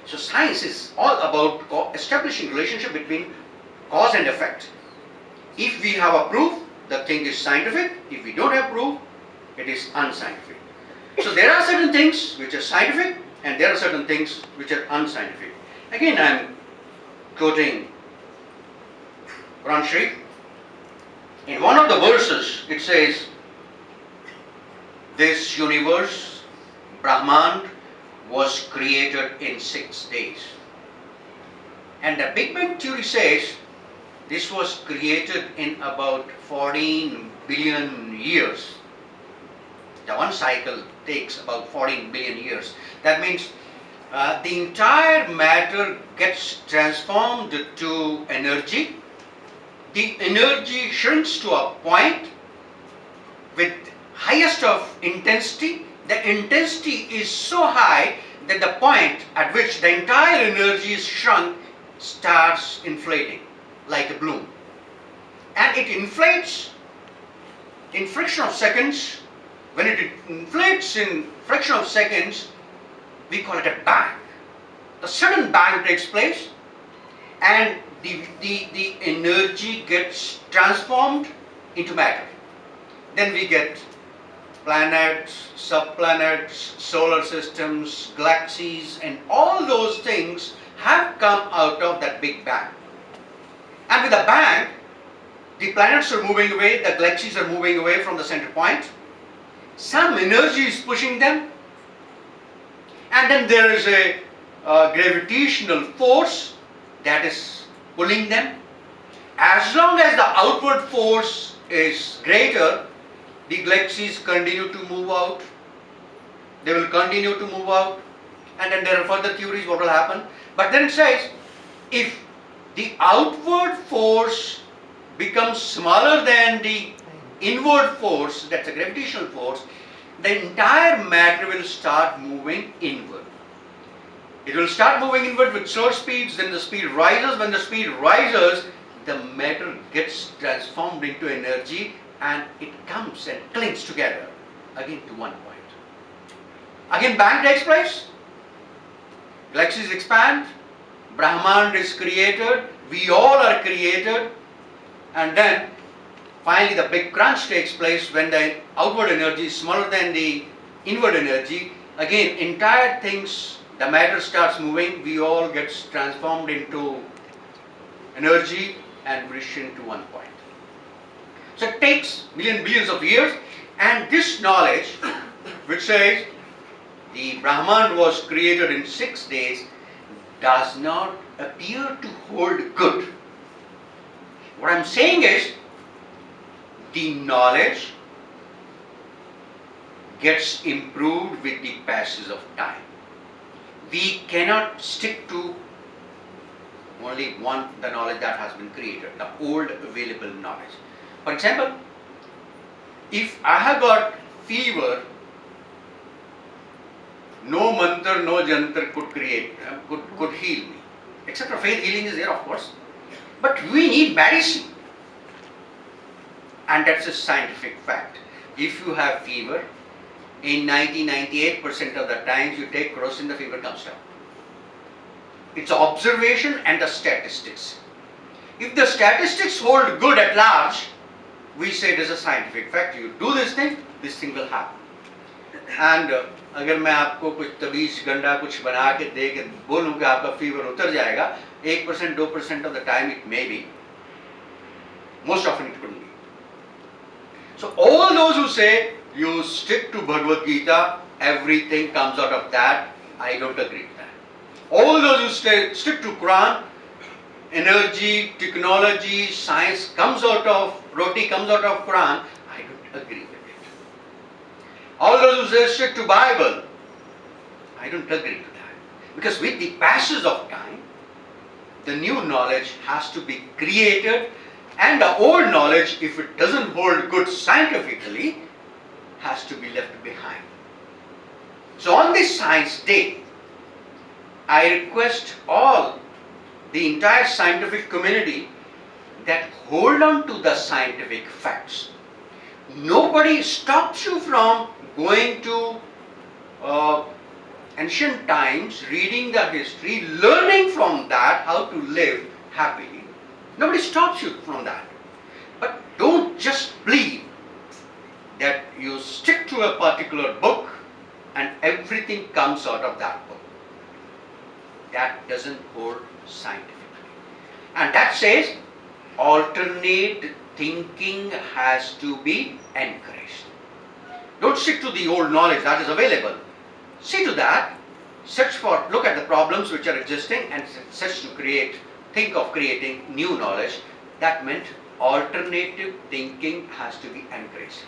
So science is all about establishing relationship between cause and effect. If we have a proof, the thing is scientific. If we don't have proof, it is unscientific. So there are certain things which are scientific and there are certain things which are unscientific. Again, I am quoting Quran Sharif. In one of the verses, it says, this universe, Brahman, was created in 6 days. And the Big Bang theory says this was created in about 14 billion years. The one cycle takes about 14 billion years. That means the entire matter gets transformed to energy. The energy shrinks to a point with highest of intensity. The intensity is so high that the point at which the entire energy is shrunk starts inflating like a balloon. And it inflates in fraction of seconds. When it inflates in fraction of seconds, we call it a bang. The sudden bang takes place and the energy gets transformed into matter. Then we get planets, subplanets, solar systems, galaxies, and all those things have come out of that big bang. And with a bang, the planets are moving away, the galaxies are moving away from the center point. Some energy is pushing them, and then there is a gravitational force that is pulling them. As long as the outward force is greater, the galaxies continue to move out. They will continue to move out, and then there are further theories what will happen. But then it says, if the outward force becomes smaller than the inward force, that's a gravitational force, the entire matter will start moving inward. It will start moving inward with slow speeds, then the speed rises. When the speed rises, the matter gets transformed into energy and it comes and clings together again to one point. Again bang takes place, galaxies expand, Brahman is created, we all are created, and then finally the big crunch takes place when the outward energy is smaller than the inward energy. Again, entire things, the matter starts moving, we all gets transformed into energy and reach into one point. So it takes billions of years, and this knowledge which says the Brahman was created in 6 days does not appear to hold good. What I am saying is, the knowledge gets improved with the passage of time. We cannot stick to only the knowledge that has been created, the old available knowledge. For example, if I have got fever, no mantra, no jantar could heal me. Except for faith, healing is there, of course. But we need medicine. And that's a scientific fact. If you have fever, in 98% of the times you take kerosene, the fever comes down. It's observation and the statistics. If the statistics hold good at large, we say it is a scientific fact. You do this thing will happen. And अगर मैं आपको कुछ तवीज गंडा कुछ बना के दे के बोलूं कि आपका फीवर उतर जाएगा, 1% 2% of the time it may be. Most often it couldn't be. So all those who say you stick to Bhagavad Gita, everything comes out of that, I don't agree with that. All those who stick to Quran, energy, technology, science comes out of, roti comes out of Quran, I don't agree with it. All those who say stick to Bible, I don't agree to that. Because with the passage of time, the new knowledge has to be created, and the old knowledge, if it doesn't hold good scientifically, has to be left behind. So on this Science Day, I request all, the entire scientific community, that hold on to the scientific facts. Nobody stops you from going to ancient times, reading the history, learning from that how to live happily. Nobody stops you from that. But don't just believe that you stick to a particular book and everything comes out of that book. That doesn't hold scientifically. And that says alternate thinking has to be encouraged. Don't stick to the old knowledge that is available. See to that, look at the problems which are existing and search to think of creating new knowledge. That meant alternative thinking has to be encouraged.